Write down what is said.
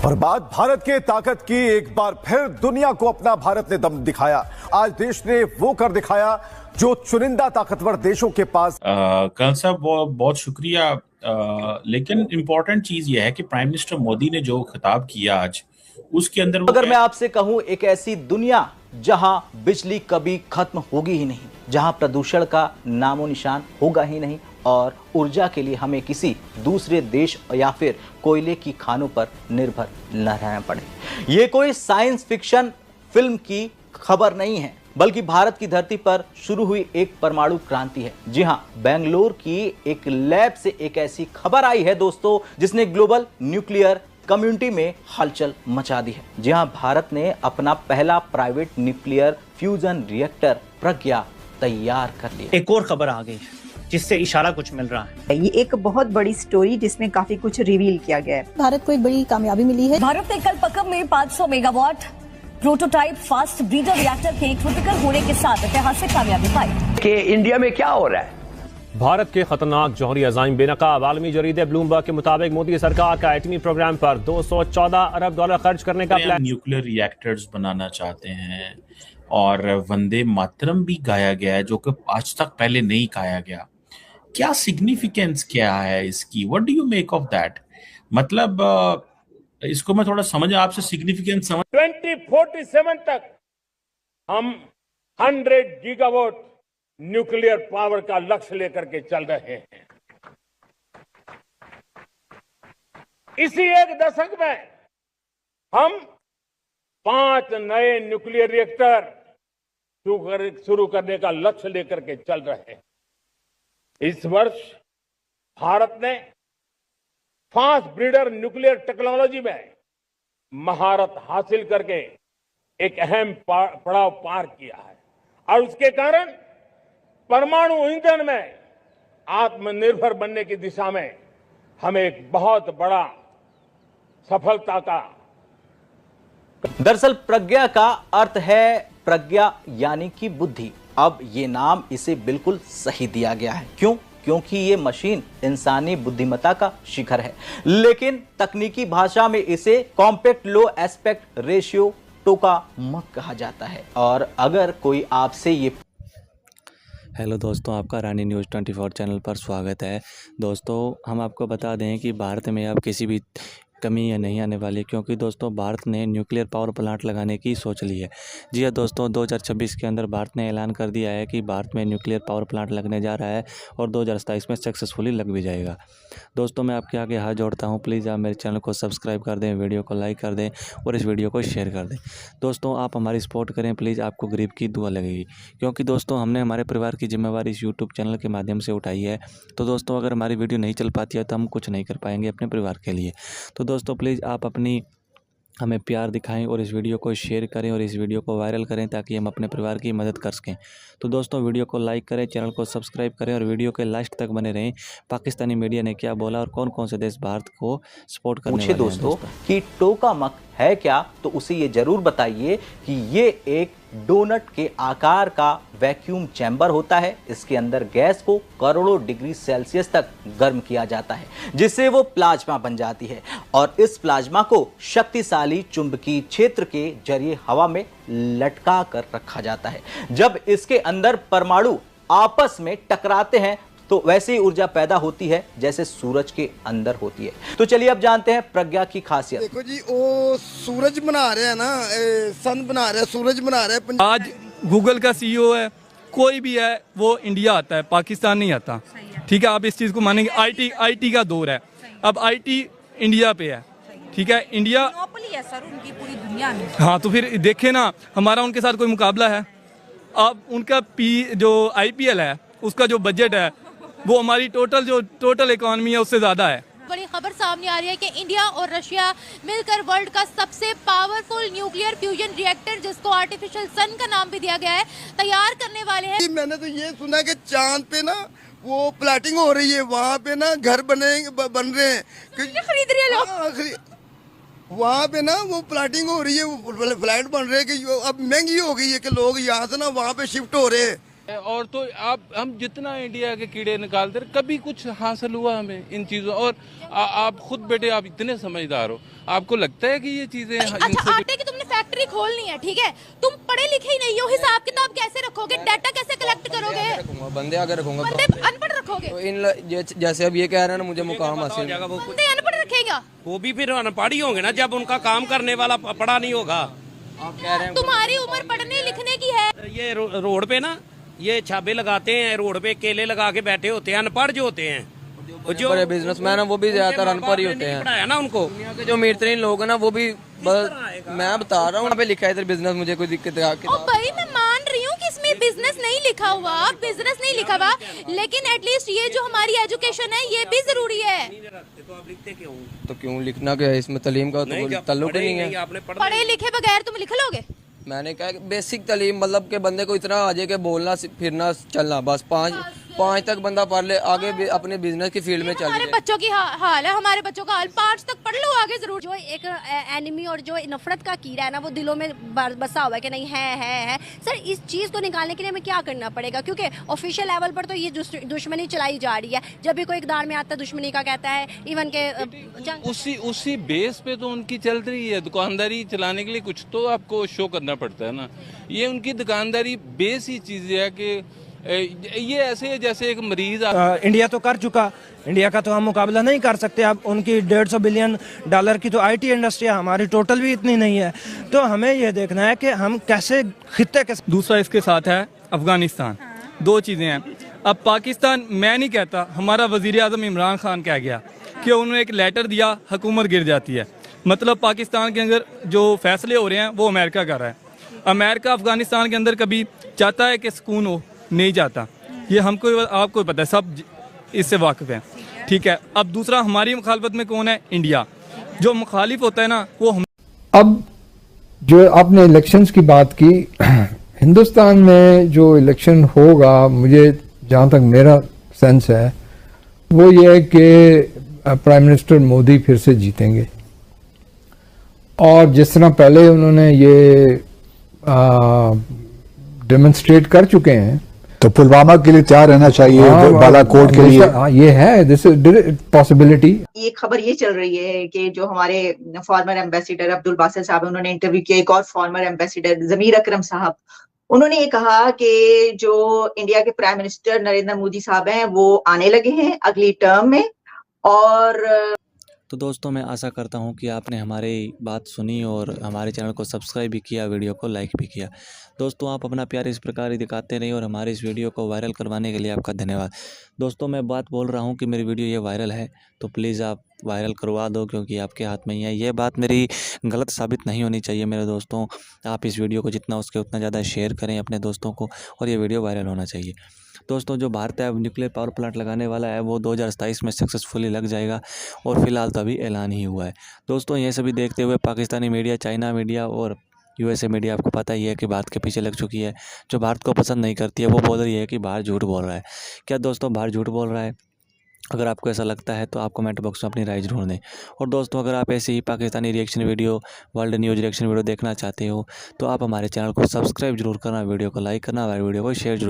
और बात भारत के ताकत की, एक बार फिर दुनिया को अपना भारत ने दम दिखाया। आज देश ने वो कर दिखाया जो चुनिंदा ताकतवर देशों के पास। कल साहब बहुत शुक्रिया। लेकिन इम्पोर्टेंट चीज यह है कि प्राइम मिनिस्टर मोदी ने जो खिताब किया आज, उसके अंदर अगर मैं आपसे कहूं एक ऐसी दुनिया जहां बिजली कभी खत्म होगी ही नहीं, जहां प्रदूषण का नामो निशान होगा ही नहीं और ऊर्जा के लिए हमें किसी दूसरे देश या फिर कोयले की खानों पर निर्भर न रहना पड़े। ये कोई साइंस फिक्शन फिल्म की खबर नहीं है, बल्कि भारत की धरती पर शुरू हुई एक परमाणु क्रांति है। जी हां, बेंगलुरु की एक लैब से एक ऐसी खबर आई है दोस्तों, जिसने ग्लोबल न्यूक्लियर कम्युनिटी में हलचल मचा दी है। जी हां, भारत ने अपना पहला प्राइवेट न्यूक्लियर फ्यूजन रिएक्टर प्रज्ञा तैयार कर लिया। एक और खबर आ गई जिससे इशारा कुछ मिल रहा है। ये एक बहुत बड़ी स्टोरी जिसमें काफी कुछ रिवील किया गया है। भारत को एक बड़ी कामयाबी मिली है। भारत ने कल पकम में 500 megawatt prototype fast breeder reactor के क्रिटिकल होने के साथ ऐतिहासिक कामयाबी पाई। कि इंडिया में क्या हो रहा है? भारत के खतरनाक जौहरी अजाइम बेनकाब। आलमी जरीदे ब्लूमबर्ग के मुताबिक मोदी सरकार का एटमी प्रोग्राम पर 214 अरब डॉलर खर्च करने का प्लान। न्यूक्लियर रिएक्टर्स बनाना चाहते हैं और वंदे मातरम भी गाया गया है, जो कि आज तक पहले नहीं गाया गया। क्या सिग्निफिकेंस क्या है इसकी? What do you make of that? मतलब इसको मैं थोड़ा समझ आपसे सिग्निफिकेंस समझ। 2047 तक हम 100 गीगावाट न्यूक्लियर पावर का लक्ष्य लेकर के चल रहे हैं। इसी एक दशक में हम 5 नए न्यूक्लियर रिएक्टर शुरू करने का लक्ष्य लेकर के चल रहे हैं। इस वर्ष भारत ने फास्ट ब्रीडर न्यूक्लियर टेक्नोलॉजी में महारत हासिल करके एक अहम पड़ाव पार किया है और उसके कारण परमाणु ईंधन में आत्मनिर्भर बनने की दिशा में हमें एक बहुत बड़ा सफलता का। दरअसल प्रज्ञा का अर्थ है प्रज्ञा यानी कि बुद्धि। अब ये नाम इसे बिल्कुल सही दिया गया है। क्यों? क्योंकि ये मशीन इंसानी बुद्धिमत्ता का शिखर है, लेकिन तकनीकी भाषा में इसे कॉम्पैक्ट लो एस्पेक्ट रेशियो टोकामक कहा जाता है। और अगर कोई आपसे ये हेलो दोस्तों, आपका रानी न्यूज़ 24 चैनल पर स्वागत है। दोस्तों, हम आपको बता दें कि भारत में अब किसी भी कमी या नहीं आने वाली, क्योंकि दोस्तों भारत ने न्यूक्लियर पावर प्लांट लगाने की सोच ली है। जी हाँ दोस्तों, 2026 के अंदर भारत ने ऐलान कर दिया है कि भारत में न्यूक्लियर पावर प्लांट लगने जा रहा है और 2027 में सक्सेसफुली लग भी जाएगा। दोस्तों, मैं आपके आगे हाथ जोड़ता हूँ, प्लीज़ आप मेरे चैनल को सब्सक्राइब कर दें, वीडियो को लाइक कर दें और इस वीडियो को शेयर कर दें। दोस्तों, आप हमारी सपोर्ट करें प्लीज़, आपको गरीब की दुआ लगेगी, क्योंकि दोस्तों हमने हमारे परिवार की जिम्मेवारी इस यूट्यूब चैनल के माध्यम से उठाई है। तो दोस्तों, अगर हमारी वीडियो नहीं चल पाती है तो हम कुछ नहीं कर पाएंगे अपने परिवार के लिए। तो दोस्तों प्लीज़ आप अपनी हमें प्यार दिखाएं और इस वीडियो को शेयर करें और इस वीडियो को वायरल करें, ताकि हम अपने परिवार की मदद कर सकें। तो दोस्तों, वीडियो को लाइक करें, चैनल को सब्सक्राइब करें और वीडियो के लास्ट तक बने रहें। पाकिस्तानी मीडिया ने क्या बोला और कौन कौन से देश भारत को सपोर्ट करने वाले हैं। दोस्तों कि टोकामक है क्या, तो उसे ये जरूर बताइए कि ये एक डोनट के आकार का वैक्यूम चैम्बर होता है। इसके अंदर गैस को करोड़ों डिग्री सेल्सियस तक गर्म किया जाता है, जिससे वो प्लाज्मा बन जाती है और इस प्लाज्मा को शक्तिशाली चुंबकीय क्षेत्र के जरिए हवा में लटका कर रखा जाता है। जब इसके अंदर परमाणु आपस में टकराते हैं तो वैसे ही ऊर्जा पैदा होती है जैसे सूरज के अंदर होती है। तो चलिए अब जानते हैं प्रज्ञा की खासियत। देखो जी, वो सूरज बना रहे हैं ना, सन बना रहे हैं, सूरज बना रहे हैं। आज गूगल का सीईओ है, कोई भी है, वो इंडिया आता है, पाकिस्तान नहीं आता। ठीक है, आप इस चीज़ को मानेंगे। आईटी का दौर है, अब आईटी इंडिया पे है। ठीक है, इंडिया है सर उनकी पूरी दुनिया में। हाँ, तो फिर देखे ना, हमारा उनके साथ कोई मुकाबला है? अब उनका जो IPL है उसका जो बजट है वो हमारी टोटल इकोनॉमी है उससे ज़्यादा है। बड़ी खबर सामने आ रही है कि इंडिया और रशिया मिलकर वर्ल्ड का सबसे पावरफुल न्यूक्लियर फ्यूजन रिएक्टर, जिसको आर्टिफिशियल सन का नाम भी दिया गया है, तैयार करने वाले हैं। मैंने तो ये सुना कि चांद पे ना वो प्लाटिंग हो रही है, वहाँ पे ना घर बन रहे हैं, खरीद रहे लोग। वहाँ पे ना वो प्लाटिंग हो रही है, वो फ्लाइट बन रहे हैं कि अब महंगी हो गई है कि लोग यहाँ से ना वहाँ पे शिफ्ट हो रहे हैं और तो हम जितना इंडिया के कीड़े निकालते रहे, कभी कुछ हासिल हुआ हमें इन चीज़ों। और आप खुद बेटे, आप इतने समझदार हो, आपको लगता है कि ये चीज़ें अच्छा, आटे की तुमने फैक्ट्री खोलनी है, ठीक है, तुम पढ़े लिखे ही नहीं हो, हिसाब किताब कैसे रखोगे, डाटा कैसे कलेक्ट करोगे? बंदे अगर रखूंगा, बंदे अनपढ़ रखोगे तो इन जैसे अब ये कह रहे हैं ना मुझे मुकाम हासिल, बंदे अनपढ़ रखेगा, वो भी फिर अनपढ़ ही होंगे ना जब उनका काम करने वाला पढ़ा नहीं होगा। आप कह रहे हैं तुम्हारी उम्र पढ़ने लिखने की है। ये रोड पे ना ये छाबे लगाते हैं, रोड पे केले लगा के बैठे होते हैं, अनपढ़ जो होते हैं, जो बड़े बिजनेसमैन है वो भी ज्यादातर अनपढ़ ही होते हैं। पढ़ाया ना उनको। दुनिया के जो अमीर तरीन लोग हैं ना वो भी मैं बता रहा हूँ, यहाँ पे लिखा है इधर बिजनेस, मुझे कोई दिक्कत है। ओ भाई, मैं मान रही हूँ कि इसमें बिजनेस नहीं लिखा हुआ, बिजनेस नहीं लिखा हुआ, लेकिन एटलीस्ट ये जो हमारी एजुकेशन है ये भी जरूरी है। तो आप लिखते क्यों? तो क्यों लिखना, क्या है इसमें तालीम का तो ताल्लुक ही नहीं है। पढ़े लिखे बगैर तुम लिख लोगे? मैंने कहा कि बेसिक तालीम, मतलब के बंदे को इतना आ जाए कि बोलना फिरना चलना, बस पाँच तक बंदा पढ़ ले, आगे भी अपने बिजनेस की फील्ड में चल। हमारे बच्चों की हाल है, हमारे बच्चों का हाल 5 तक पढ़ लो, आगे जरूर। जो एक एनिमी और जो नफरत का कीड़ा है ना, वो दिलों में बसा हुआ है कि नहीं है। सर, इस चीज़ को निकालने के लिए हमें क्या करना पड़ेगा? क्योंकि ऑफिशियल लेवल पर तो ये दुश्मनी चलाई जा रही है, जब भी कोई इक़दार में आता है दुश्मनी का कहता है, इवन के उसी बेस पे तो उनकी चल रही है। दुकानदारी चलाने के लिए कुछ तो आपको शो करना पड़ता है ना। ये उनकी दुकानदारी बेस ही चीज़ है कि ये ऐसे जैसे एक मरीज इंडिया तो कर चुका, इंडिया का तो हम मुकाबला नहीं कर सकते। अब उनकी $150 बिलियन की तो आईटी इंडस्ट्री है, हमारी टोटल भी इतनी नहीं है। तो हमें ये देखना है कि हम कैसे खित्ते के। दूसरा इसके साथ है अफगानिस्तान। दो चीज़ें हैं। अब पाकिस्तान, मैं नहीं कहता, हमारा वज़ीर आज़म इमरान खान कह गया कि उन्होंने एक लेटर दिया, हुकूमत गिर जाती है। मतलब पाकिस्तान के अंदर जो फैसले हो रहे हैं वो अमेरिका कर रहा है। अमेरिका अफगानिस्तान के अंदर कभी चाहता है कि सुकून हो, नहीं चाहता। ये हमको आपको पता है, सब इससे वाकिफ हैं, ठीक है। अब दूसरा, हमारी मुखालफत में कौन है? इंडिया। जो मुखालिफ होता है ना वो हम। अब जो आपने इलेक्शंस की बात की, हिंदुस्तान में जो इलेक्शन होगा, मुझे जहाँ तक मेरा सेंस है वो ये है कि प्राइम मिनिस्टर मोदी फिर से जीतेंगे। और जिस तरह पहले उन्होंने ये डेमोन्स्ट्रेट कर चुके हैं, तो पुलवामा के लिए तैयार रहना चाहिए, बालाकोट के लिए। ये है, दिस इज पॉसिबिलिटी। ये खबर ये चल रही है कि जो हमारे फॉर्मर एम्बेसडर अब्दुल बासित साहब, उन्होंने इंटरव्यू किया एक और फॉर्मर एम्बेसडर जमीर अकरम साहब, उन्होंने ये कहा कि जो इंडिया के प्राइम मिनिस्टर नरेंद्र मोदी साहब हैं वो आने लगे हैं अगली टर्म में। और तो दोस्तों, मैं आशा करता हूं कि आपने हमारी बात सुनी और हमारे चैनल को सब्सक्राइब भी किया, वीडियो को लाइक भी किया। दोस्तों, आप अपना प्यार इस प्रकार ही दिखाते रहिए और हमारे इस वीडियो को वायरल करवाने के लिए आपका धन्यवाद। दोस्तों, मैं बात बोल रहा हूं कि मेरी वीडियो ये वायरल है तो प्लीज़ आप वायरल करवा दो, क्योंकि आपके हाथ में ही है। ये बात मेरी गलत साबित नहीं होनी चाहिए मेरे दोस्तों। आप इस वीडियो को जितना उसके उतना ज़्यादा शेयर करें अपने दोस्तों को, और ये वीडियो वायरल होना चाहिए। दोस्तों, जो भारत है अब न्यूक्लियर पावर प्लांट लगाने वाला है वो 2027 में सक्सेसफुली लग जाएगा, और फिलहाल तो अभी ऐलान ही हुआ है। दोस्तों, ये सभी देखते हुए पाकिस्तानी मीडिया, चाइना मीडिया और यूएसए मीडिया, आपको पता ही है कि भारत के पीछे लग चुकी है। जो भारत को पसंद नहीं करती है वो बोल रही है कि बाहर झूठ बोल रहा है। क्या दोस्तों बाहर झूठ बोल रहा है? अगर आपको ऐसा लगता है तो आप कमेंट बॉक्स में अपनी राय जरूर दें। और दोस्तों, अगर आप ऐसे ही Pakistani reaction video, world news reaction video देखना चाहते हो तो आप हमारे चैनल को सब्सक्राइब जरूर करना, वीडियो को लाइक करना और वीडियो को शेयर जरूर